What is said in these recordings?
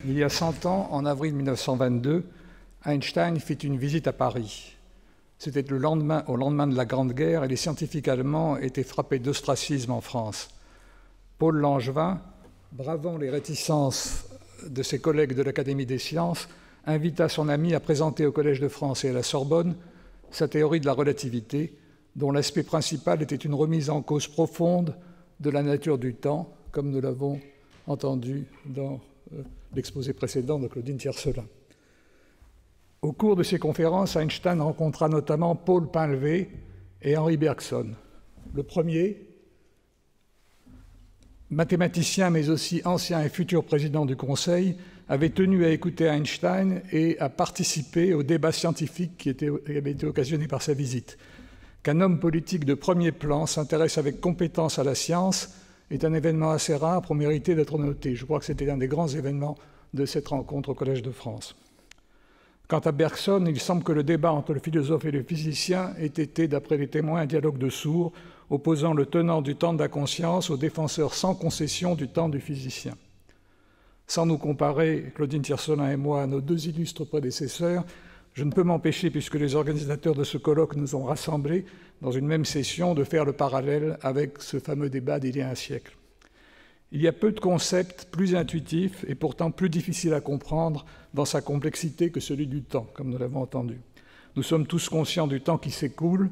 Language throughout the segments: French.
Il y a 100 ans, en avril 1922, Einstein fit une visite à Paris. C'était au lendemain de la Grande Guerre et les scientifiques allemands étaient frappés d'ostracisme en France. Paul Langevin, bravant les réticences de ses collègues de l'Académie des sciences, invita son ami à présenter au Collège de France et à la Sorbonne sa théorie de la relativité, dont l'aspect principal était une remise en cause profonde de la nature du temps, comme nous l'avons entendu dans l'exposé précédent de Claudine Tiercelin. Au cours de ces conférences, Einstein rencontra notamment Paul Painlevé et Henri Bergson. Le premier, mathématicien mais aussi ancien et futur président du Conseil, avait tenu à écouter Einstein et à participer au débat scientifique qui avait été occasionné par sa visite. Qu'un homme politique de premier plan s'intéresse avec compétence à la science est un événement assez rare pour mériter d'être noté. Je crois que c'était un des grands événements de cette rencontre au Collège de France. Quant à Bergson, il semble que le débat entre le philosophe et le physicien ait été, d'après les témoins, un dialogue de sourds, opposant le tenant du temps de la conscience au défenseur sans concession du temps du physicien. Sans nous comparer, Claudine Tiercelin et moi, à nos deux illustres prédécesseurs, je ne peux m'empêcher, puisque les organisateurs de ce colloque nous ont rassemblés dans une même session, de faire le parallèle avec ce fameux débat d'il y a un siècle. Il y a peu de concepts plus intuitifs et pourtant plus difficiles à comprendre dans sa complexité que celui du temps, comme nous l'avons entendu. Nous sommes tous conscients du temps qui s'écoule,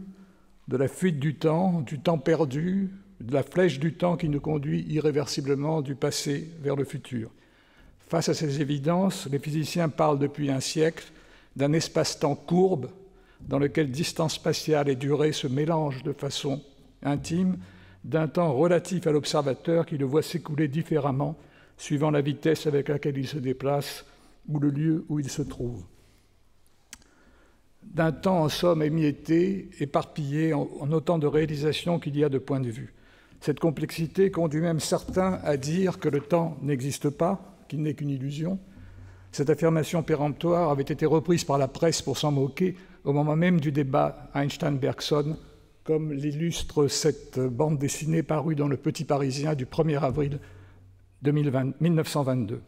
de la fuite du temps perdu, de la flèche du temps qui nous conduit irréversiblement du passé vers le futur. Face à ces évidences, les physiciens parlent depuis un siècle d'un espace-temps courbe dans lequel distance spatiale et durée se mélangent de façon intime, d'un temps relatif à l'observateur qui le voit s'écouler différemment suivant la vitesse avec laquelle il se déplace ou le lieu où il se trouve. D'un temps, en somme, émietté, éparpillé en autant de réalisations qu'il y a de points de vue. Cette complexité conduit même certains à dire que le temps n'existe pas, qu'il n'est qu'une illusion. Cette affirmation péremptoire avait été reprise par la presse pour s'en moquer au moment même du débat Einstein-Bergson, comme l'illustre cette bande dessinée parue dans Le Petit Parisien du 1er avril 1922.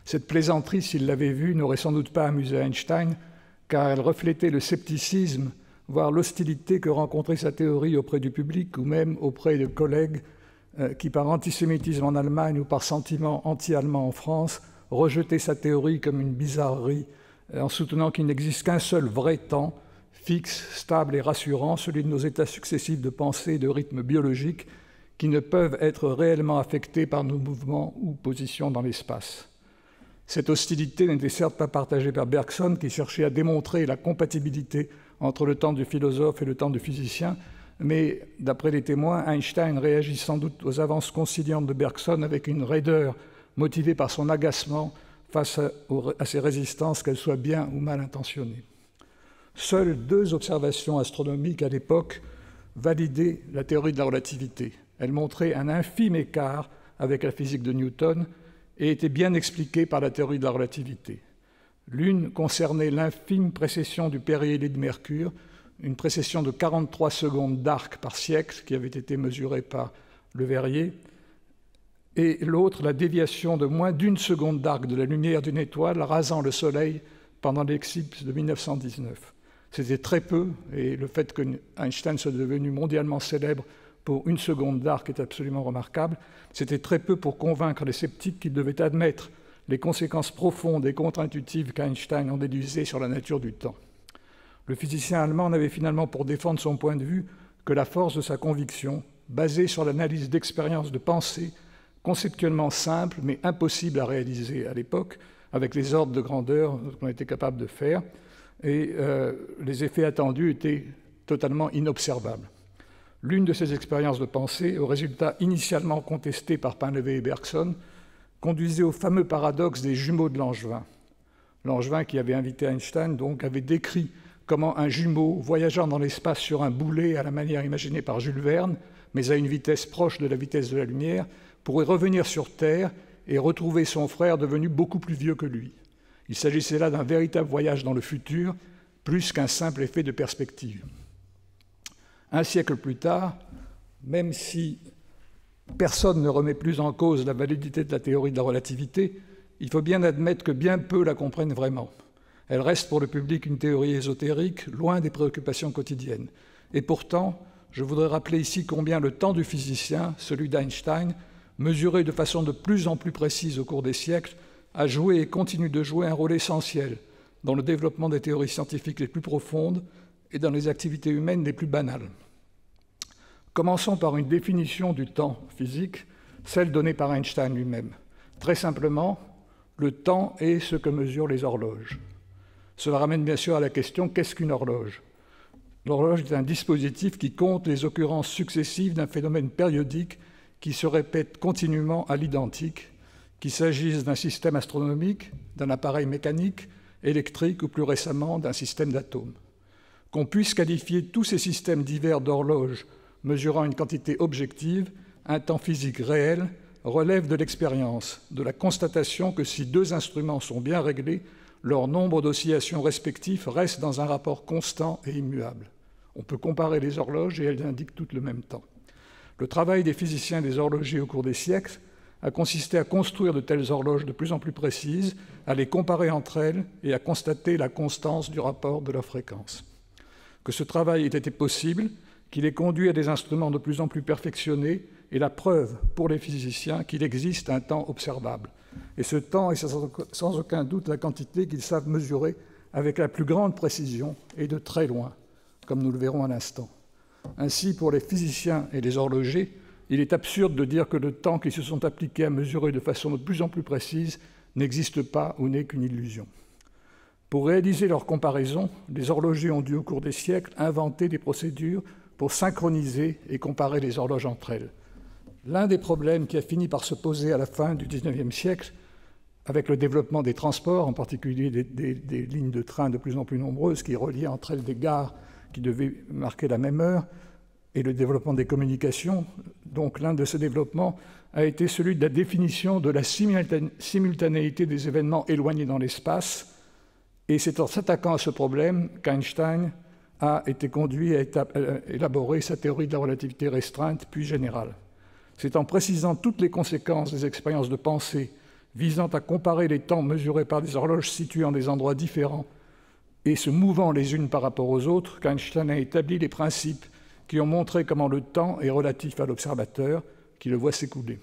Cette plaisanterie, s'il l'avait vue, n'aurait sans doute pas amusé Einstein, car elle reflétait le scepticisme, voire l'hostilité que rencontrait sa théorie auprès du public ou même auprès de collègues qui, par antisémitisme en Allemagne ou par sentiment anti-allemand en France, rejetaient sa théorie comme une bizarrerie en soutenant qu'il n'existe qu'un seul vrai temps, fixe, stable et rassurant, celui de nos états successifs de pensée et de rythme biologique qui ne peuvent être réellement affectés par nos mouvements ou positions dans l'espace. Cette hostilité n'était certes pas partagée par Bergson, qui cherchait à démontrer la compatibilité entre le temps du philosophe et le temps du physicien, mais d'après les témoins, Einstein réagit sans doute aux avances conciliantes de Bergson avec une raideur motivée par son agacement face à ces résistances, qu'elles soient bien ou mal intentionnées. Seules deux observations astronomiques à l'époque validaient la théorie de la relativité. Elles montraient un infime écart avec la physique de Newton et étaient bien expliquées par la théorie de la relativité. L'une concernait l'infime précession du périhélie de Mercure, une précession de 43 secondes d'arc par siècle qui avait été mesurée par Le Verrier, et l'autre, la déviation de moins d'1 seconde d'arc de la lumière d'une étoile rasant le Soleil pendant l'éclipse de 1919. C'était très peu, et le fait que Einstein soit devenu mondialement célèbre pour 1 seconde d'arc est absolument remarquable. C'était très peu pour convaincre les sceptiques qu'ils devaient admettre les conséquences profondes et contre-intuitives qu'Einstein en déduisait sur la nature du temps. Le physicien allemand n'avait finalement pour défendre son point de vue que la force de sa conviction, basée sur l'analyse d'expériences de pensée, conceptuellement simples mais impossibles à réaliser à l'époque, avec les ordres de grandeur qu'on était capable de faire, et les effets attendus étaient totalement inobservables. L'une de ces expériences de pensée, aux résultats initialement contestés par Painlevé et Bergson, conduisait au fameux paradoxe des jumeaux de Langevin. Langevin, qui avait invité Einstein, donc, avait décrit comment un jumeau, voyageant dans l'espace sur un boulet à la manière imaginée par Jules Verne, mais à une vitesse proche de la vitesse de la lumière, pourrait revenir sur Terre et retrouver son frère devenu beaucoup plus vieux que lui. Il s'agissait là d'un véritable voyage dans le futur, plus qu'un simple effet de perspective. Un siècle plus tard, même si personne ne remet plus en cause la validité de la théorie de la relativité, il faut bien admettre que bien peu la comprennent vraiment. Elle reste pour le public une théorie ésotérique, loin des préoccupations quotidiennes. Et pourtant, je voudrais rappeler ici combien le temps du physicien, celui d'Einstein, mesuré de façon de plus en plus précise au cours des siècles, a joué et continue de jouer un rôle essentiel dans le développement des théories scientifiques les plus profondes et dans les activités humaines les plus banales. Commençons par une définition du temps physique, celle donnée par Einstein lui-même. Très simplement, le temps est ce que mesurent les horloges. Cela ramène bien sûr à la question, qu'est-ce qu'une horloge? L'horloge est un dispositif qui compte les occurrences successives d'un phénomène périodique qui se répète continuellement à l'identique, qu'il s'agisse d'un système astronomique, d'un appareil mécanique, électrique ou plus récemment d'un système d'atomes. Qu'on puisse qualifier tous ces systèmes divers d'horloges mesurant une quantité objective, un temps physique réel, relève de l'expérience, de la constatation que si deux instruments sont bien réglés, leur nombre d'oscillations respectifs reste dans un rapport constant et immuable. On peut comparer les horloges et elles indiquent toutes le même temps. Le travail des physiciens et des horlogers au cours des siècles a consisté à construire de telles horloges de plus en plus précises, à les comparer entre elles et à constater la constance du rapport de leur fréquence. Que ce travail ait été possible, qu'il ait conduit à des instruments de plus en plus perfectionnés, est la preuve pour les physiciens qu'il existe un temps observable. Et ce temps est sans aucun doute la quantité qu'ils savent mesurer avec la plus grande précision et de très loin, comme nous le verrons à l'instant. Ainsi, pour les physiciens et les horlogers, il est absurde de dire que le temps qu'ils se sont appliqués à mesurer de façon de plus en plus précise n'existe pas ou n'est qu'une illusion. Pour réaliser leur comparaison, les horlogers ont dû, au cours des siècles, inventer des procédures pour synchroniser et comparer les horloges entre elles. L'un des problèmes qui a fini par se poser à la fin du XIXe siècle, avec le développement des transports, en particulier des lignes de train de plus en plus nombreuses qui reliaient entre elles des gares qui devaient marquer la même heure, et le développement des communications, donc l'un de ces développements a été celui de la définition de la simultanéité des événements éloignés dans l'espace, et c'est en s'attaquant à ce problème qu'Einstein a été conduit à élaborer sa théorie de la relativité restreinte, puis générale. C'est en précisant toutes les conséquences des expériences de pensée visant à comparer les temps mesurés par des horloges situées en des endroits différents et se mouvant les unes par rapport aux autres qu'Einstein a établi les principes qui ont montré comment le temps est relatif à l'observateur qui le voit s'écouler.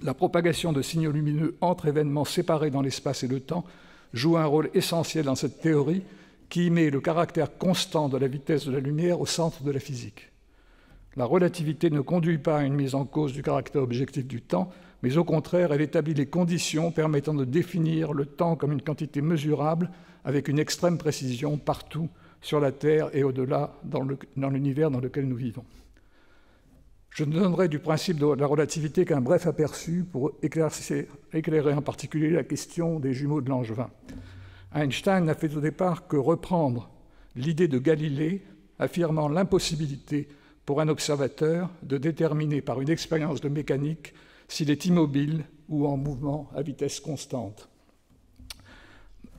La propagation de signaux lumineux entre événements séparés dans l'espace et le temps joue un rôle essentiel dans cette théorie qui met le caractère constant de la vitesse de la lumière au centre de la physique. La relativité ne conduit pas à une mise en cause du caractère objectif du temps, mais au contraire, elle établit les conditions permettant de définir le temps comme une quantité mesurable avec une extrême précision partout sur la Terre et au-delà dans l'univers dans lequel nous vivons. Je ne donnerai du principe de la relativité qu'un bref aperçu pour éclairer en particulier la question des jumeaux de Langevin. Einstein n'a fait au départ que reprendre l'idée de Galilée, affirmant l'impossibilité pour un observateur de déterminer par une expérience de mécanique s'il est immobile ou en mouvement à vitesse constante.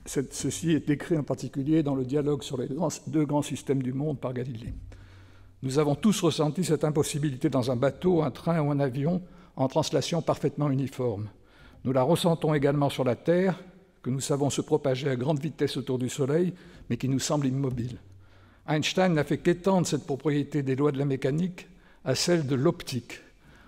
Ceci est décrit en particulier dans le dialogue sur les deux grands systèmes du monde par Galilée. Nous avons tous ressenti cette impossibilité dans un bateau, un train ou un avion en translation parfaitement uniforme. Nous la ressentons également sur la Terre, que nous savons se propager à grande vitesse autour du Soleil, mais qui nous semble immobile. Einstein n'a fait qu'étendre cette propriété des lois de la mécanique à celle de l'optique.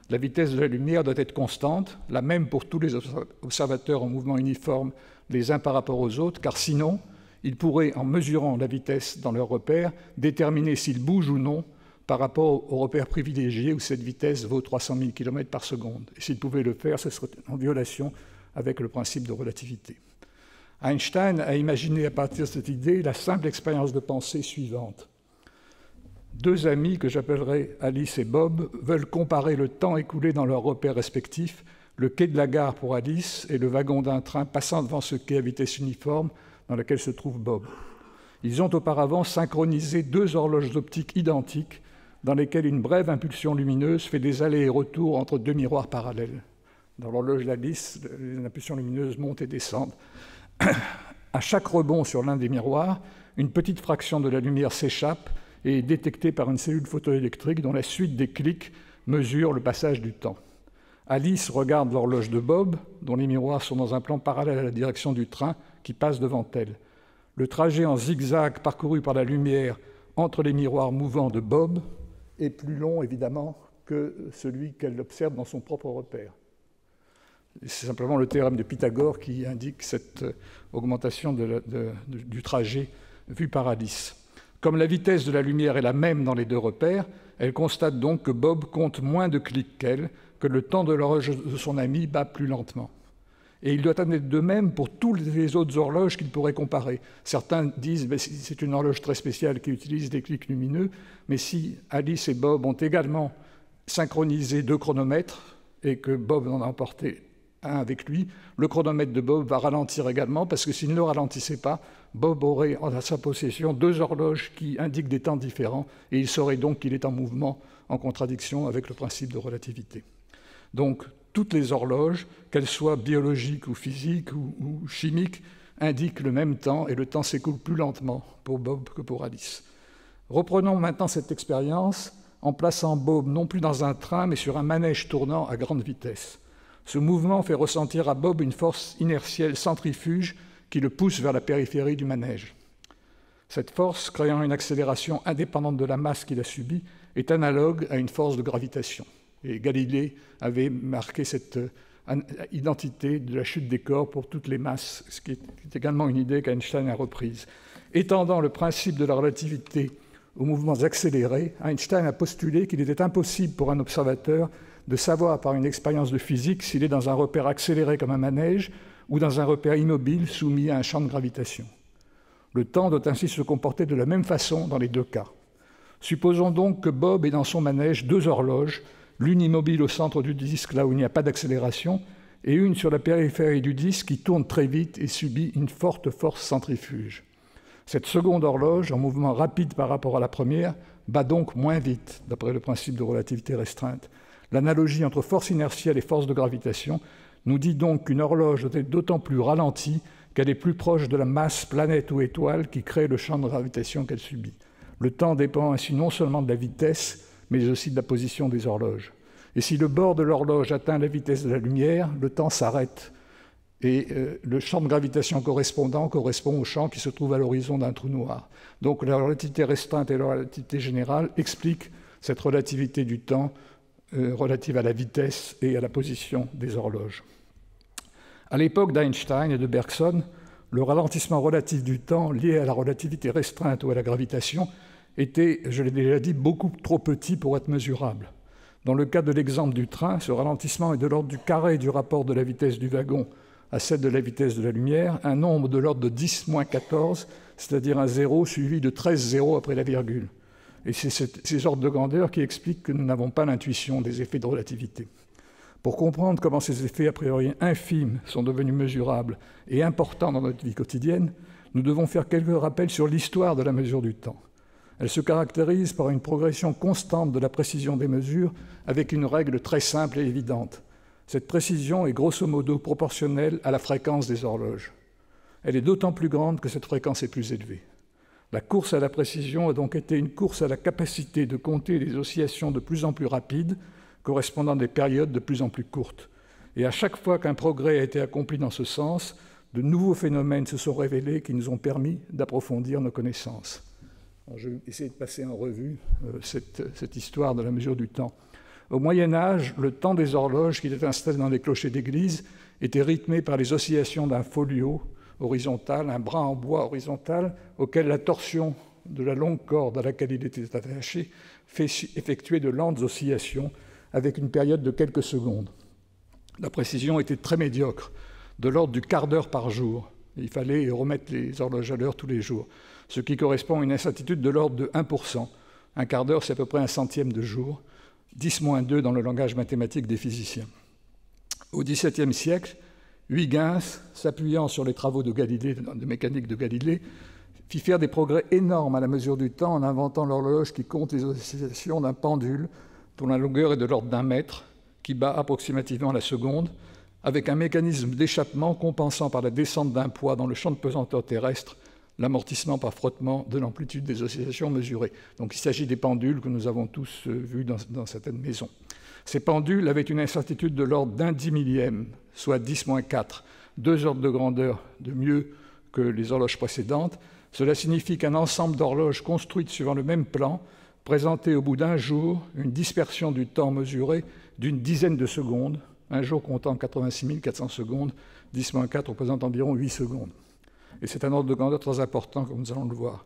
La vitesse de la lumière doit être constante, la même pour tous les observateurs en mouvement uniforme les uns par rapport aux autres, car sinon, ils pourraient, en mesurant la vitesse dans leur repère, déterminer s'ils bougent ou non par rapport au repère privilégié où cette vitesse vaut 300 000 km par seconde. Et s'ils pouvaient le faire, ce serait en violation avec le principe de relativité. Einstein a imaginé à partir de cette idée la simple expérience de pensée suivante. Deux amis, que j'appellerai Alice et Bob, veulent comparer le temps écoulé dans leurs repères respectifs, le quai de la gare pour Alice et le wagon d'un train passant devant ce quai à vitesse uniforme dans lequel se trouve Bob. Ils ont auparavant synchronisé deux horloges optiques identiques dans lesquelles une brève impulsion lumineuse fait des allers et retours entre deux miroirs parallèles. Dans l'horloge d'Alice, les impulsions lumineuses montent et descendent. À chaque rebond sur l'un des miroirs, une petite fraction de la lumière s'échappe et est détectée par une cellule photoélectrique dont la suite des clics mesure le passage du temps. Alice regarde l'horloge de Bob, dont les miroirs sont dans un plan parallèle à la direction du train qui passe devant elle. Le trajet en zigzag parcouru par la lumière entre les miroirs mouvants de Bob est plus long, évidemment, que celui qu'elle observe dans son propre repère. C'est simplement le théorème de Pythagore qui indique cette augmentation du trajet vu par Alice. Comme la vitesse de la lumière est la même dans les deux repères, elle constate donc que Bob compte moins de clics qu'elle, que le temps de l'horloge de son ami bat plus lentement. Et il doit en être de même pour toutes les autres horloges qu'il pourrait comparer. Certains disent que c'est une horloge très spéciale qui utilise des clics lumineux, mais si Alice et Bob ont également synchronisé 2 chronomètres et que Bob en a emporté un avec lui, le chronomètre de Bob va ralentir également, parce que s'il ne le ralentissait pas, Bob aurait en sa possession 2 horloges qui indiquent des temps différents, et il saurait donc qu'il est en mouvement, en contradiction avec le principe de relativité. Donc, toutes les horloges, qu'elles soient biologiques ou physiques ou chimiques, indiquent le même temps, et le temps s'écoule plus lentement pour Bob que pour Alice. Reprenons maintenant cette expérience en plaçant Bob non plus dans un train, mais sur un manège tournant à grande vitesse. Ce mouvement fait ressentir à Bob une force inertielle centrifuge qui le pousse vers la périphérie du manège. Cette force, créant une accélération indépendante de la masse qu'il a subie, est analogue à une force de gravitation. Et Galilée avait marqué cette identité de la chute des corps pour toutes les masses, ce qui est également une idée qu'Einstein a reprise. Étendant le principe de la relativité aux mouvements accélérés, Einstein a postulé qu'il était impossible pour un observateur de savoir par une expérience de physique s'il est dans un repère accéléré comme un manège ou dans un repère immobile soumis à un champ de gravitation. Le temps doit ainsi se comporter de la même façon dans les 2 cas. Supposons donc que Bob ait dans son manège 2 horloges, l'une immobile au centre du disque là où il n'y a pas d'accélération, et une sur la périphérie du disque qui tourne très vite et subit une forte force centrifuge. Cette seconde horloge, en mouvement rapide par rapport à la première, bat donc moins vite, d'après le principe de relativité restreinte. L'analogie entre force inertielle et force de gravitation nous dit donc qu'une horloge doit être d'autant plus ralentie qu'elle est plus proche de la masse, planète ou étoile qui crée le champ de gravitation qu'elle subit. Le temps dépend ainsi non seulement de la vitesse, mais aussi de la position des horloges. Et si le bord de l'horloge atteint la vitesse de la lumière, le temps s'arrête. Et le champ de gravitation correspondant correspond au champ qui se trouve à l'horizon d'un trou noir. Donc la relativité restreinte et la relativité générale expliquent cette relativité du temps relative à la vitesse et à la position des horloges. À l'époque d'Einstein et de Bergson, le ralentissement relatif du temps lié à la relativité restreinte ou à la gravitation était, je l'ai déjà dit, beaucoup trop petit pour être mesurable. Dans le cas de l'exemple du train, ce ralentissement est de l'ordre du carré du rapport de la vitesse du wagon à celle de la vitesse de la lumière, un nombre de l'ordre de 10-14, c'est-à-dire un zéro suivi de 13 zéros après la virgule. Et c'est ces ordres de grandeur qui expliquent que nous n'avons pas l'intuition des effets de relativité. Pour comprendre comment ces effets a priori infimes sont devenus mesurables et importants dans notre vie quotidienne, nous devons faire quelques rappels sur l'histoire de la mesure du temps. Elle se caractérise par une progression constante de la précision des mesures avec une règle très simple et évidente. Cette précision est grosso modo proportionnelle à la fréquence des horloges. Elle est d'autant plus grande que cette fréquence est plus élevée. La course à la précision a donc été une course à la capacité de compter des oscillations de plus en plus rapides, correspondant à des périodes de plus en plus courtes. Et à chaque fois qu'un progrès a été accompli dans ce sens, de nouveaux phénomènes se sont révélés qui nous ont permis d'approfondir nos connaissances. Alors, je vais essayer de passer en revue cette histoire de la mesure du temps. Au Moyen-Âge, le temps des horloges qui étaient installées dans les clochers d'église était rythmé par les oscillations d'un folio horizontal, un bras en bois horizontal, auquel la torsion de la longue corde à laquelle il était attaché fait effectuer de lentes oscillations avec une période de quelques secondes. La précision était très médiocre, de l'ordre du quart d'heure par jour. Il fallait remettre les horloges à l'heure tous les jours, ce qui correspond à une incertitude de l'ordre de 1%. Un quart d'heure, c'est à peu près un centième de jour, 10-2 dans le langage mathématique des physiciens. Au XVIIe siècle, Huygens, s'appuyant sur les travaux de Galilée, de mécanique de Galilée, fit faire des progrès énormes à la mesure du temps en inventant l'horloge qui compte les oscillations d'un pendule dont la longueur est de l'ordre d'1 mètre, qui bat approximativement la seconde, avec un mécanisme d'échappement compensant par la descente d'un poids dans le champ de pesanteur terrestre l'amortissement par frottement de l'amplitude des oscillations mesurées. Donc il s'agit des pendules que nous avons tous vus dans certaines maisons. Ces pendules avaient une incertitude de l'ordre d'un 10 millième, soit 10-4, 2 ordres de grandeur de mieux que les horloges précédentes. Cela signifie qu'un ensemble d'horloges construites suivant le même plan présentait au bout d'un jour une dispersion du temps mesuré d'une dizaine de secondes, un jour comptant 86 400 secondes, 10-4 représente environ 8 secondes. Et c'est un ordre de grandeur très important, comme nous allons le voir.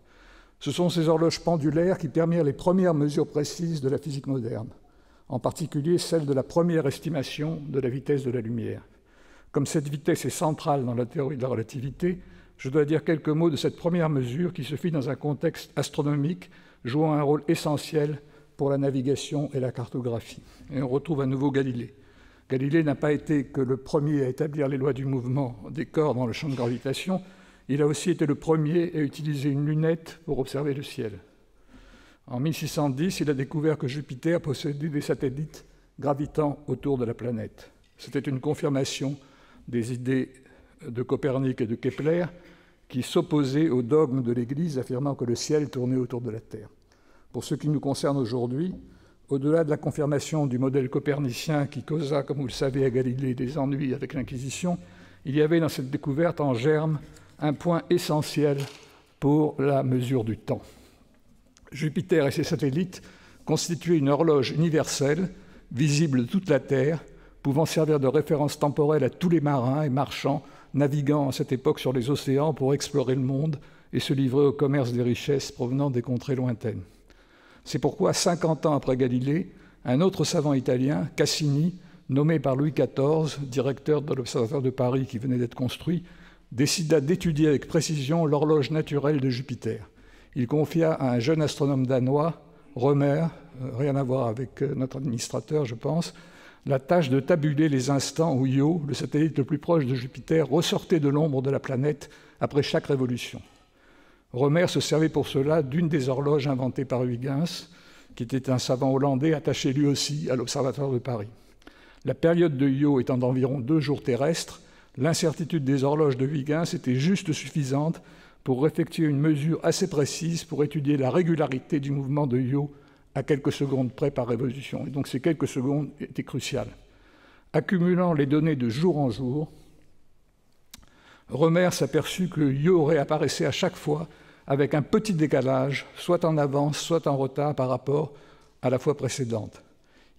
Ce sont ces horloges pendulaires qui permirent les premières mesures précises de la physique moderne, en particulier celle de la première estimation de la vitesse de la lumière. Comme cette vitesse est centrale dans la théorie de la relativité, je dois dire quelques mots de cette première mesure qui se fit dans un contexte astronomique jouant un rôle essentiel pour la navigation et la cartographie. Et on retrouve à nouveau Galilée. Galilée n'a pas été que le premier à établir les lois du mouvement des corps dans le champ de gravitation, il a aussi été le premier à utiliser une lunette pour observer le ciel. En 1610, il a découvert que Jupiter possédait des satellites gravitant autour de la planète. C'était une confirmation des idées de Copernic et de Kepler qui s'opposaient au dogme de l'Église affirmant que le ciel tournait autour de la Terre. Pour ce qui nous concerne aujourd'hui, au-delà de la confirmation du modèle copernicien qui causa, comme vous le savez, à Galilée des ennuis avec l'Inquisition, il y avait dans cette découverte en germe un point essentiel pour la mesure du temps. Jupiter et ses satellites constituaient une horloge universelle, visible de toute la Terre, pouvant servir de référence temporelle à tous les marins et marchands naviguant à cette époque sur les océans pour explorer le monde et se livrer au commerce des richesses provenant des contrées lointaines. C'est pourquoi, 50 ans après Galilée, un autre savant italien, Cassini, nommé par Louis XIV, directeur de l'Observatoire de Paris qui venait d'être construit, décida d'étudier avec précision l'horloge naturelle de Jupiter. Il confia à un jeune astronome danois, Rømer, rien à voir avec notre administrateur, je pense, la tâche de tabuler les instants où Io, le satellite le plus proche de Jupiter, ressortait de l'ombre de la planète après chaque révolution. Rømer se servait pour cela d'une des horloges inventées par Huygens, qui était un savant hollandais attaché lui aussi à l'Observatoire de Paris. La période de Io étant d'environ 2 jours terrestres, l'incertitude des horloges de Huygens était juste suffisante pour effectuer une mesure assez précise pour étudier la régularité du mouvement de Io à quelques secondes près par révolution. Et donc ces quelques secondes étaient cruciales. Accumulant les données de jour en jour, Rømer s'aperçut que Io réapparaissait à chaque fois avec un petit décalage, soit en avance, soit en retard par rapport à la fois précédente.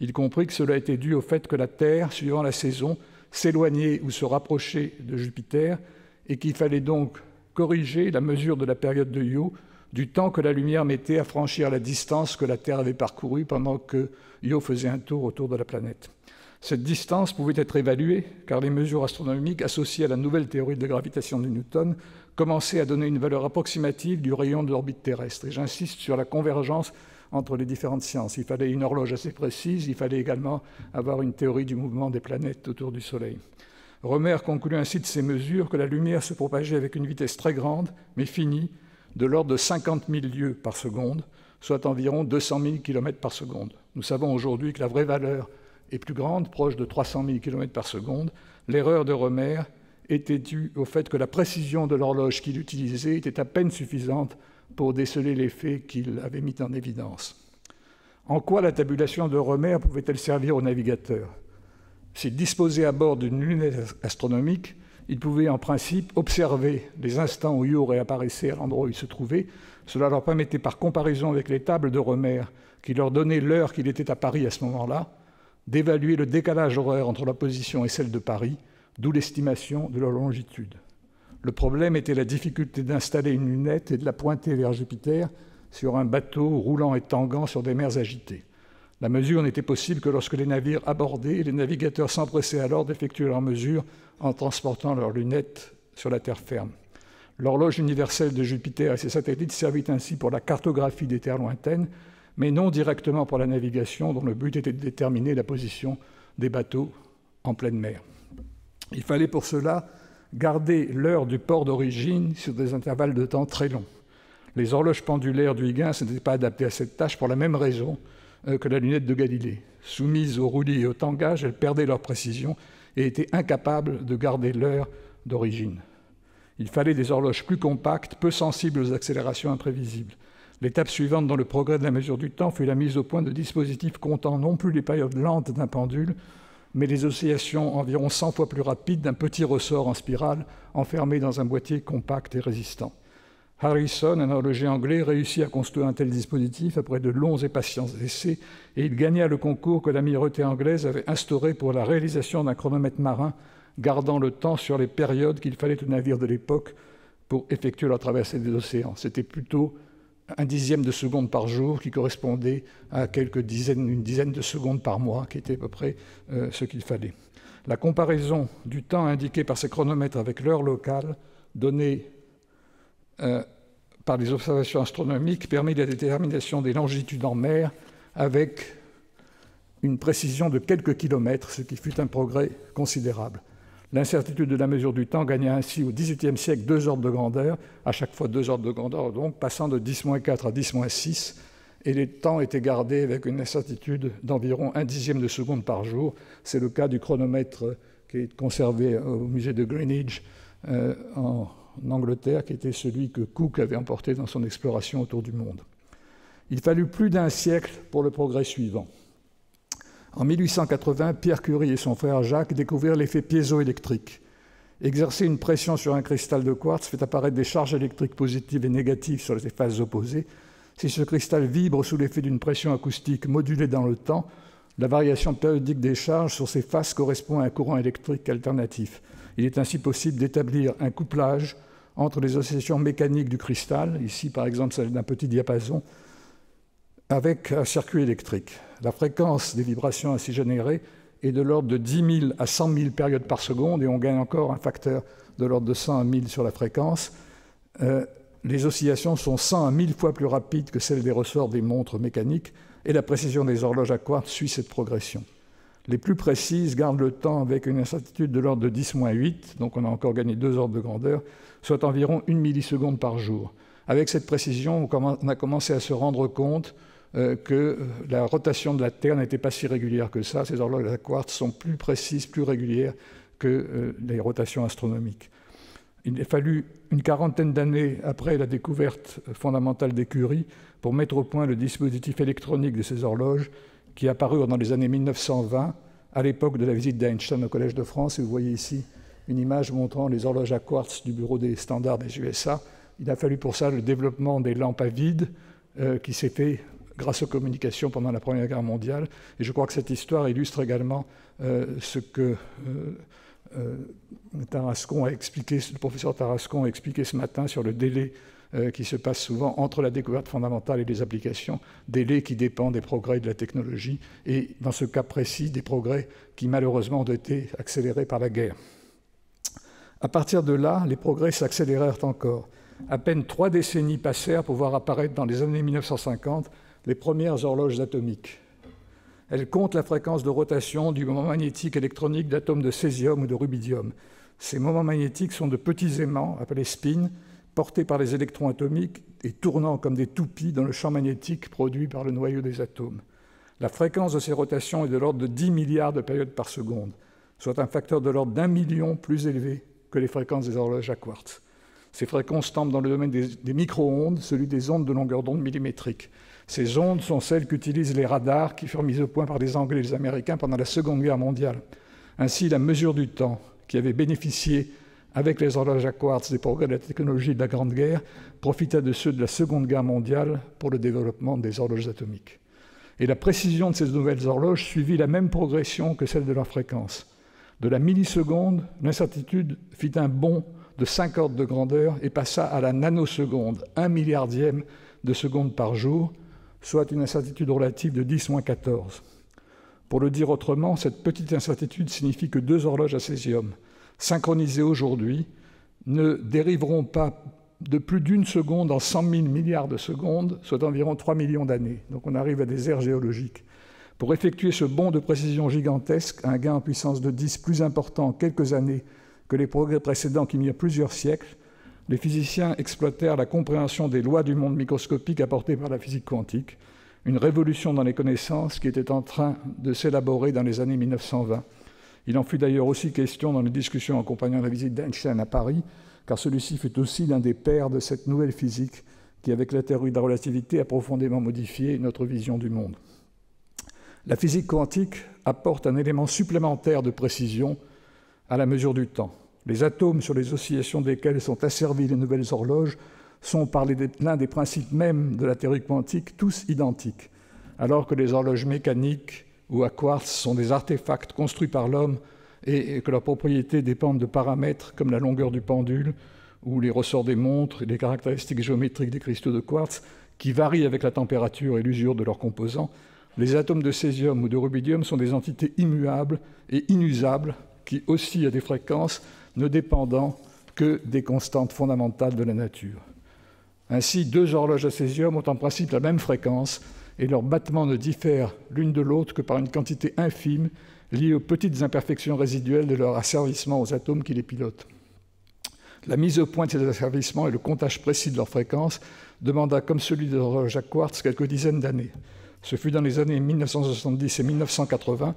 Il comprit que cela était dû au fait que la Terre, suivant la saison, s'éloignait ou se rapprochait de Jupiter et qu'il fallait donc corriger la mesure de la période de Io du temps que la lumière mettait à franchir la distance que la Terre avait parcourue pendant que Io faisait un tour autour de la planète. Cette distance pouvait être évaluée car les mesures astronomiques associées à la nouvelle théorie de la gravitation de Newton commençaient à donner une valeur approximative du rayon de l'orbite terrestre. Et j'insiste sur la convergence entre les différentes sciences. Il fallait une horloge assez précise, il fallait également avoir une théorie du mouvement des planètes autour du Soleil. Rømer conclut ainsi de ces mesures que la lumière se propageait avec une vitesse très grande, mais finie, de l'ordre de 50 000 lieues par seconde, soit environ 200 000 km par seconde. Nous savons aujourd'hui que la vraie valeur est plus grande, proche de 300 000 km par seconde. L'erreur de Rømer était due au fait que la précision de l'horloge qu'il utilisait était à peine suffisante pour déceler l'effet qu'il avait mis en évidence. En quoi la tabulation de Rømer pouvait-elle servir au navigateur ? S'il disposait à bord d'une lunette astronomique, il pouvait en principe observer les instants où Io réapparaissait à l'endroit où il se trouvait. Cela leur permettait par comparaison avec les tables de Rømer, qui leur donnaient l'heure qu'il était à Paris à ce moment-là, d'évaluer le décalage horaire entre la position et celle de Paris, d'où l'estimation de leur longitude. Le problème était la difficulté d'installer une lunette et de la pointer vers Jupiter sur un bateau roulant et tanguant sur des mers agitées. La mesure n'était possible que lorsque les navires abordaient et les navigateurs s'empressaient alors d'effectuer leurs mesures en transportant leurs lunettes sur la terre ferme. L'horloge universelle de Jupiter et ses satellites servit ainsi pour la cartographie des terres lointaines, mais non directement pour la navigation dont le but était de déterminer la position des bateaux en pleine mer. Il fallait pour cela garder l'heure du port d'origine sur des intervalles de temps très longs. Les horloges pendulaires du Huygens n'étaient pas adaptées à cette tâche pour la même raison que la lunette de Galilée. Soumises au roulis et au tangage, elles perdaient leur précision et étaient incapables de garder l'heure d'origine. Il fallait des horloges plus compactes, peu sensibles aux accélérations imprévisibles. L'étape suivante dans le progrès de la mesure du temps fut la mise au point de dispositifs comptant non plus les périodes lentes d'un pendule, mais les oscillations environ 100 fois plus rapides d'un petit ressort en spirale enfermé dans un boîtier compact et résistant. Harrison, un horloger anglais, réussit à construire un tel dispositif après de longs et patients essais, et il gagna le concours que l'amirauté anglaise avait instauré pour la réalisation d'un chronomètre marin gardant le temps sur les périodes qu'il fallait aux navires de l'époque pour effectuer leur traversée des océans. C'était plutôt un dixième de seconde par jour qui correspondait à une dizaine de secondes par mois, qui était à peu près ce qu'il fallait. La comparaison du temps indiqué par ces chronomètres avec l'heure locale donnée par les observations astronomiques permet la détermination des longitudes en mer avec une précision de quelques kilomètres, ce qui fut un progrès considérable. L'incertitude de la mesure du temps gagna ainsi au XVIIIe siècle 2 ordres de grandeur, à chaque fois 2 ordres de grandeur, donc passant de 10-4 à 10-6, et les temps étaient gardés avec une incertitude d'environ 1/10 de seconde par jour. C'est le cas du chronomètre qui est conservé au musée de Greenwich en Angleterre, qui était celui que Cook avait emporté dans son exploration autour du monde. Il fallut plus d'un siècle pour le progrès suivant. En 1880, Pierre Curie et son frère Jacques découvrirent l'effet piézoélectrique. Exercer une pression sur un cristal de quartz fait apparaître des charges électriques positives et négatives sur les faces opposées. Si ce cristal vibre sous l'effet d'une pression acoustique modulée dans le temps, la variation périodique des charges sur ces faces correspond à un courant électrique alternatif. Il est ainsi possible d'établir un couplage entre les oscillations mécaniques du cristal, ici par exemple celle d'un petit diapason, avec un circuit électrique. La fréquence des vibrations ainsi générées est de l'ordre de 10 000 à 100 000 périodes par seconde, et on gagne encore un facteur de l'ordre de 100 à 1000 sur la fréquence. Les oscillations sont 100 à 1000 fois plus rapides que celles des ressorts des montres mécaniques, et la précision des horloges à quartz suit cette progression. Les plus précises gardent le temps avec une incertitude de l'ordre de 10-8, donc on a encore gagné 2 ordres de grandeur, soit environ 1 milliseconde par jour. Avec cette précision, on a commencé à se rendre compte que la rotation de la Terre n'était pas si régulière que ça. Ces horloges à quartz sont plus précises, plus régulières que les rotations astronomiques. Il a fallu une quarantaine d'années après la découverte fondamentale des Curie pour mettre au point le dispositif électronique de ces horloges qui apparurent dans les années 1920, à l'époque de la visite d'Einstein au Collège de France. Et vous voyez ici une image montrant les horloges à quartz du bureau des standards des USA. Il a fallu pour ça le développement des lampes à vide qui s'est fait grâce aux communications pendant la Première Guerre mondiale. Et je crois que cette histoire illustre également ce que le professeur Tarascon a expliqué ce matin sur le délai qui se passe souvent entre la découverte fondamentale et les applications, délai qui dépend des progrès de la technologie, et dans ce cas précis, des progrès qui malheureusement ont été accélérés par la guerre. À partir de là, les progrès s'accélérèrent encore. À peine 3 décennies passèrent pour voir apparaître dans les années 1950 les premières horloges atomiques. Elles comptent la fréquence de rotation du moment magnétique électronique d'atomes de césium ou de rubidium. Ces moments magnétiques sont de petits aimants, appelés spins, portés par les électrons atomiques et tournant comme des toupies dans le champ magnétique produit par le noyau des atomes. La fréquence de ces rotations est de l'ordre de 10 milliards de périodes par seconde, soit un facteur de l'ordre d'1 million plus élevé que les fréquences des horloges à quartz. Ces fréquences tombent dans le domaine des micro-ondes, celui des ondes de longueur d'onde millimétrique. Ces ondes sont celles qu'utilisent les radars qui furent mis au point par les Anglais et les Américains pendant la Seconde Guerre mondiale. Ainsi, la mesure du temps, qui avait bénéficié avec les horloges à quartz des progrès de la technologie de la Grande Guerre, profita de ceux de la Seconde Guerre mondiale pour le développement des horloges atomiques. Et la précision de ces nouvelles horloges suivit la même progression que celle de leur fréquence. De la milliseconde, l'incertitude fit un bond de 5 ordres de grandeur et passa à la nanoseconde, 1 milliardième de seconde par jour, soit une incertitude relative de 10-14. Pour le dire autrement, cette petite incertitude signifie que 2 horloges à césium, synchronisées aujourd'hui, ne dériveront pas de plus d'1 seconde en 100 000 milliards de secondes, soit environ 3 millions d'années. Donc on arrive à des aires géologiques. Pour effectuer ce bond de précision gigantesque, un gain en puissance de 10 plus important en quelques années que les progrès précédents qui mirent plusieurs siècles, les physiciens exploitèrent la compréhension des lois du monde microscopique apportées par la physique quantique, une révolution dans les connaissances qui était en train de s'élaborer dans les années 1920. Il en fut d'ailleurs aussi question dans les discussions accompagnant la visite d'Einstein à Paris, car celui-ci fut aussi l'un des pères de cette nouvelle physique qui, avec la théorie de la relativité, a profondément modifié notre vision du monde. La physique quantique apporte un élément supplémentaire de précision à la mesure du temps. Les atomes sur les oscillations desquels sont asservies les nouvelles horloges sont, par l'un des principes mêmes de la théorie quantique, tous identiques, alors que les horloges mécaniques ou à quartz sont des artefacts construits par l'homme et que leurs propriétés dépendent de paramètres comme la longueur du pendule ou les ressorts des montres et les caractéristiques géométriques des cristaux de quartz qui varient avec la température et l'usure de leurs composants. Les atomes de césium ou de rubidium sont des entités immuables et inusables qui oscillent à des fréquences ne dépendant que des constantes fondamentales de la nature. Ainsi, deux horloges à césium ont en principe la même fréquence et leurs battements ne diffèrent l'une de l'autre que par une quantité infime liée aux petites imperfections résiduelles de leur asservissement aux atomes qui les pilotent. La mise au point de ces asservissements et le comptage précis de leur fréquence demanda, comme celui des horloges à quartz, quelques dizaines d'années. Ce fut dans les années 1970 et 1980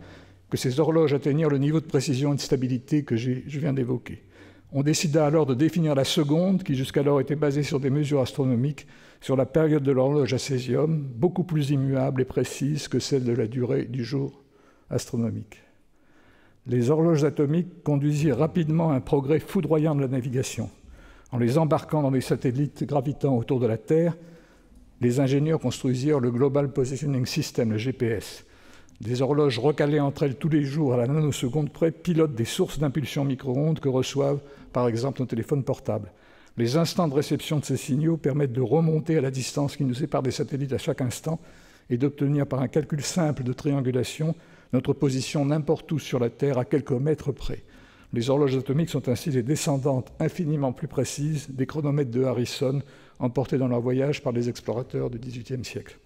que ces horloges atteignirent le niveau de précision et de stabilité que je viens d'évoquer. On décida alors de définir la seconde, qui jusqu'alors était basée sur des mesures astronomiques, sur la période de l'horloge à césium, beaucoup plus immuable et précise que celle de la durée du jour astronomique. Les horloges atomiques conduisirent rapidement à un progrès foudroyant de la navigation. En les embarquant dans des satellites gravitant autour de la Terre, les ingénieurs construisirent le Global Positioning System, le GPS. Des horloges recalées entre elles tous les jours à la nanoseconde près pilotent des sources d'impulsion micro-ondes que reçoivent, par exemple, nos téléphones portables. Les instants de réception de ces signaux permettent de remonter à la distance qui nous sépare des satellites à chaque instant et d'obtenir par un calcul simple de triangulation notre position n'importe où sur la Terre à quelques mètres près. Les horloges atomiques sont ainsi les descendantes infiniment plus précises des chronomètres de Harrison emportés dans leur voyage par les explorateurs du XVIIIe siècle.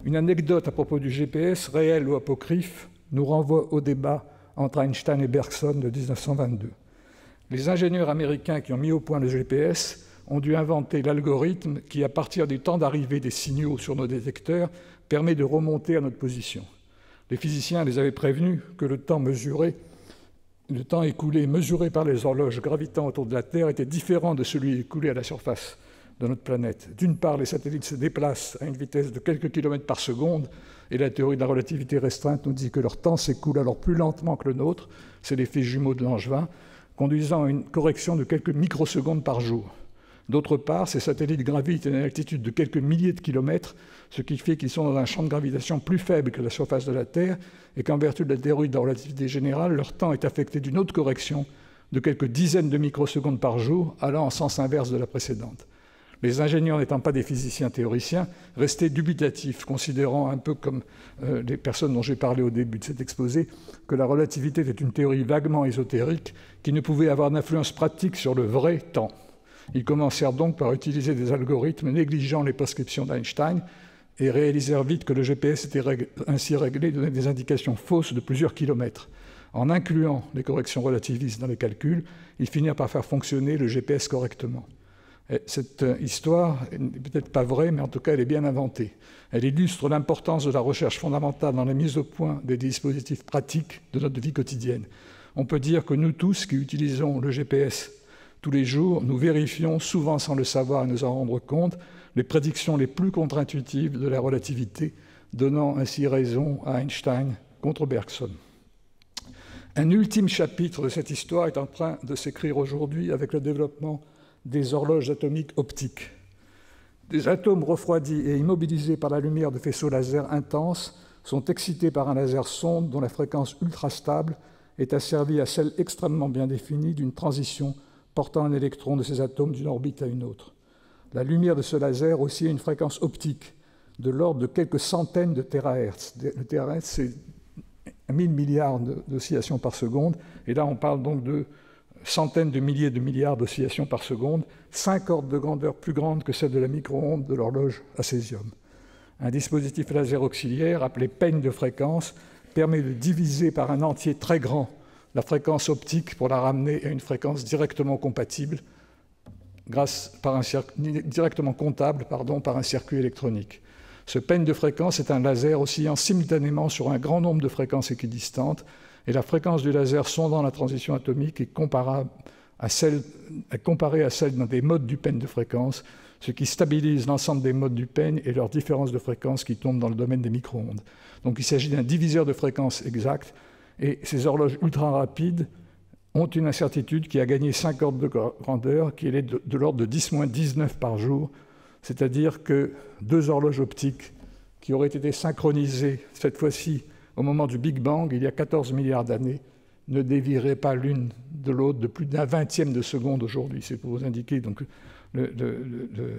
Une anecdote à propos du GPS, réelle ou apocryphe, nous renvoie au débat entre Einstein et Bergson de 1922. Les ingénieurs américains qui ont mis au point le GPS ont dû inventer l'algorithme qui, à partir du temps d'arrivée des signaux sur nos détecteurs, permet de remonter à notre position. Les physiciens les avaient prévenus que le temps écoulé mesuré par les horloges gravitant autour de la Terre était différent de celui écoulé à la surface de notre planète. D'une part, les satellites se déplacent à une vitesse de quelques kilomètres par seconde, et la théorie de la relativité restreinte nous dit que leur temps s'écoule alors plus lentement que le nôtre, c'est l'effet jumeau de Langevin, conduisant à une correction de quelques microsecondes par jour. D'autre part, ces satellites gravitent à une altitude de quelques milliers de kilomètres, ce qui fait qu'ils sont dans un champ de gravitation plus faible que la surface de la Terre, et qu'en vertu de la théorie de la relativité générale, leur temps est affecté d'une autre correction de quelques dizaines de microsecondes par jour, allant en sens inverse de la précédente. Les ingénieurs n'étant pas des physiciens théoriciens, restaient dubitatifs, considérant un peu comme les personnes dont j'ai parlé au début de cet exposé, que la relativité était une théorie vaguement ésotérique qui ne pouvait avoir d'influence pratique sur le vrai temps. Ils commencèrent donc par utiliser des algorithmes négligeant les prescriptions d'Einstein et réalisèrent vite que le GPS était ainsi réglé et donnait des indications fausses de plusieurs kilomètres. En incluant les corrections relativistes dans les calculs, ils finirent par faire fonctionner le GPS correctement. Et cette histoire n'est peut-être pas vraie, mais en tout cas elle est bien inventée. Elle illustre l'importance de la recherche fondamentale dans la mise au point des dispositifs pratiques de notre vie quotidienne. On peut dire que nous tous qui utilisons le GPS tous les jours, nous vérifions, souvent sans le savoir et nous en rendre compte, les prédictions les plus contre-intuitives de la relativité, donnant ainsi raison à Einstein contre Bergson. Un ultime chapitre de cette histoire est en train de s'écrire aujourd'hui avec le développement des horloges atomiques optiques. Des atomes refroidis et immobilisés par la lumière de faisceaux laser intenses sont excités par un laser sonde dont la fréquence ultra stable est asservie à celle extrêmement bien définie d'une transition portant un électron de ces atomes d'une orbite à une autre. La lumière de ce laser oscille à une fréquence optique de l'ordre de quelques centaines de térahertz. Le térahertz, c'est 1000 milliards d'oscillations par seconde, et là on parle donc de centaines de milliers de milliards d'oscillations par seconde, 5 ordres de grandeur plus grandes que celle de la micro-onde de l'horloge à césium. Un dispositif laser auxiliaire, appelé peigne de fréquence, permet de diviser par un entier très grand la fréquence optique pour la ramener à une fréquence directement comptable par un circuit électronique. Ce peigne de fréquence est un laser oscillant simultanément sur un grand nombre de fréquences équidistantes, et la fréquence du laser sondant la transition atomique est comparée à celle dans des modes du peigne de fréquence, ce qui stabilise l'ensemble des modes du peigne et leurs différences de fréquence qui tombent dans le domaine des micro-ondes. Donc il s'agit d'un diviseur de fréquence exact, et ces horloges ultra rapides ont une incertitude qui a gagné 5 ordres de grandeur, qui est de l'ordre de 10-19 par jour, c'est-à-dire que 2 horloges optiques qui auraient été synchronisées, cette fois-ci au moment du Big Bang, il y a 14 milliards d'années, ne dévieraient pas l'une de l'autre de plus d'un 20e de seconde aujourd'hui. C'est pour vous indiquer donc, le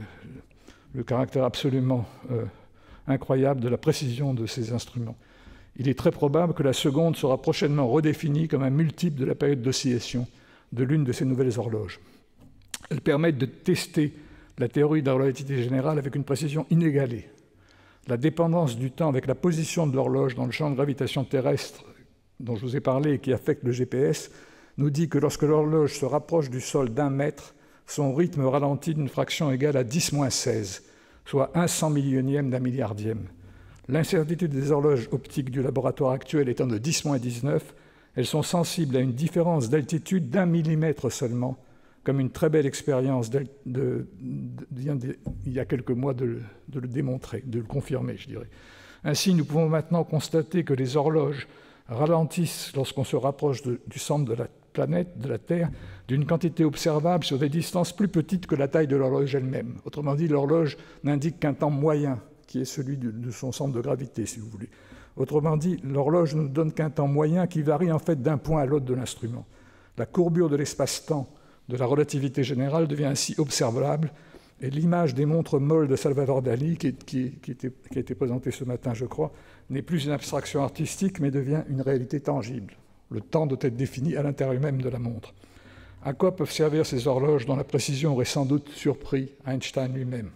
caractère absolument incroyable de la précision de ces instruments. Il est très probable que la seconde sera prochainement redéfinie comme un multiple de la période d'oscillation de l'une de ces nouvelles horloges. Elles permettent de tester la théorie de la relativité générale avec une précision inégalée. La dépendance du temps avec la position de l'horloge dans le champ de gravitation terrestre dont je vous ai parlé et qui affecte le GPS nous dit que lorsque l'horloge se rapproche du sol d'1 mètre, son rythme ralentit d'une fraction égale à 10-16, soit 1/100 millionième d'un milliardième. L'incertitude des horloges optiques du laboratoire actuel étant de 10-19, elles sont sensibles à une différence d'altitude d'1 millimètre seulement, comme une très belle expérience il y a quelques mois de le démontrer, de le confirmer, je dirais. Ainsi, nous pouvons maintenant constater que les horloges ralentissent lorsqu'on se rapproche du centre de la planète, de la Terre, d'une quantité observable sur des distances plus petites que la taille de l'horloge elle-même. Autrement dit, l'horloge n'indique qu'un temps moyen, qui est celui de son centre de gravité, si vous voulez. Autrement dit, l'horloge ne nous donne qu'un temps moyen qui varie en fait d'un point à l'autre de l'instrument. La courbure de l'espace-temps de la relativité générale devient ainsi observable, et l'image des montres molles de Salvador Dali, qui a été présentée ce matin, je crois, n'est plus une abstraction artistique, mais devient une réalité tangible. Le temps doit être défini à l'intérieur même de la montre. À quoi peuvent servir ces horloges dont la précision aurait sans doute surpris Einstein lui-même?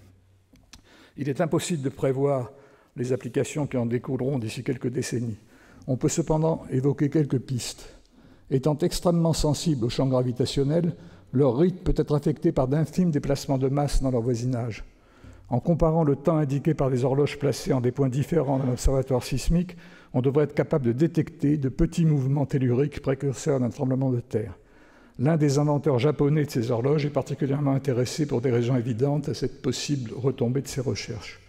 Il est impossible de prévoir les applications qui en découleront d'ici quelques décennies. On peut cependant évoquer quelques pistes. Étant extrêmement sensibles au champ gravitationnel, leur rythme peut être affecté par d'infimes déplacements de masse dans leur voisinage. En comparant le temps indiqué par des horloges placées en des points différents d'un observatoire sismique, on devrait être capable de détecter de petits mouvements telluriques précurseurs d'un tremblement de terre. L'un des inventeurs japonais de ces horloges est particulièrement intéressé pour des raisons évidentes à cette possible retombée de ses recherches.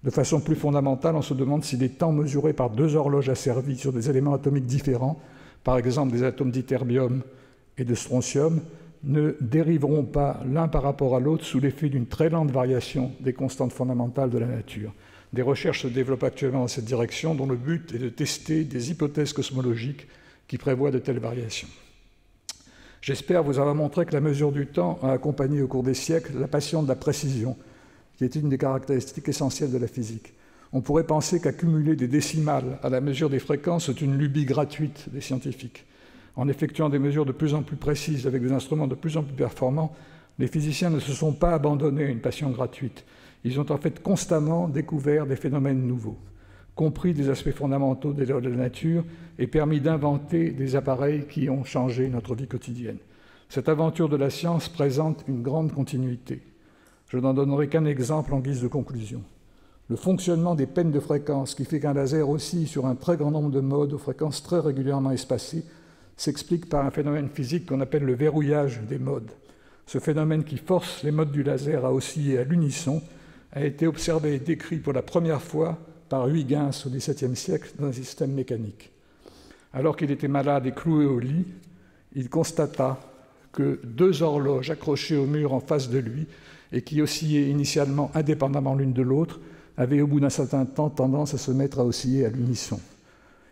De façon plus fondamentale, on se demande si les temps mesurés par 2 horloges asservies sur des éléments atomiques différents, par exemple des atomes d'ytterbium et de strontium, ne dériveront pas l'un par rapport à l'autre sous l'effet d'une très lente variation des constantes fondamentales de la nature. Des recherches se développent actuellement dans cette direction, dont le but est de tester des hypothèses cosmologiques qui prévoient de telles variations. J'espère vous avoir montré que la mesure du temps a accompagné au cours des siècles la passion de la précision, qui est une des caractéristiques essentielles de la physique. On pourrait penser qu'accumuler des décimales à la mesure des fréquences est une lubie gratuite des scientifiques. En effectuant des mesures de plus en plus précises avec des instruments de plus en plus performants, les physiciens ne se sont pas abandonnés à une passion gratuite. Ils ont en fait constamment découvert des phénomènes nouveaux, compris des aspects fondamentaux des lois de la nature et permis d'inventer des appareils qui ont changé notre vie quotidienne. Cette aventure de la science présente une grande continuité. Je n'en donnerai qu'un exemple en guise de conclusion. Le fonctionnement des peines de fréquence, qui fait qu'un laser oscille sur un très grand nombre de modes aux fréquences très régulièrement espacées, s'explique par un phénomène physique qu'on appelle le verrouillage des modes. Ce phénomène qui force les modes du laser à osciller à l'unisson a été observé et décrit pour la première fois par Huygens au XVIIe siècle dans un système mécanique. Alors qu'il était malade et cloué au lit, il constata que 2 horloges accrochées au mur en face de lui et qui oscillaient initialement indépendamment l'une de l'autre avaient au bout d'un certain temps tendance à se mettre à osciller à l'unisson.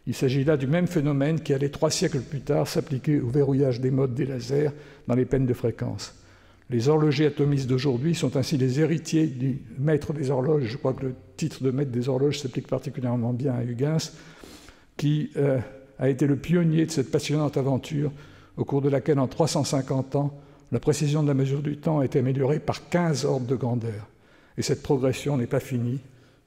Il s'agit là du même phénomène qui allait 3 siècles plus tard s'appliquer au verrouillage des modes des lasers dans les peines de fréquence. Les horlogers atomistes d'aujourd'hui sont ainsi les héritiers du maître des horloges. Je crois que le titre de maître des horloges s'applique particulièrement bien à Huygens, qui a été le pionnier de cette passionnante aventure au cours de laquelle, en 350 ans, la précision de la mesure du temps a été améliorée par 15 ordres de grandeur. Et cette progression n'est pas finie.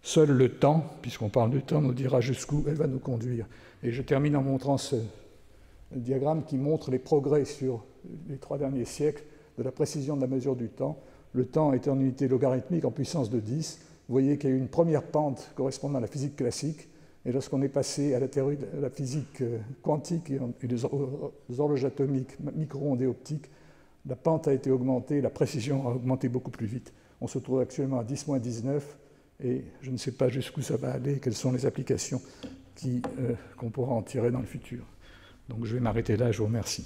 Seul le temps, puisqu'on parle du temps, nous dira jusqu'où elle va nous conduire. Et je termine en montrant ce diagramme qui montre les progrès sur les 3 derniers siècles de la précision de la mesure du temps. Le temps est en unité logarithmique en puissance de 10. Vous voyez qu'il y a eu une première pente correspondant à la physique classique. Et lorsqu'on est passé à la théorie de la physique quantique et des horloges atomiques, micro-ondes et optiques, la pente a été augmentée, la précision a augmenté beaucoup plus vite. On se trouve actuellement à 10-19 et je ne sais pas jusqu'où ça va aller, quelles sont les applications qu'on pourra en tirer dans le futur. Donc je vais m'arrêter là, je vous remercie.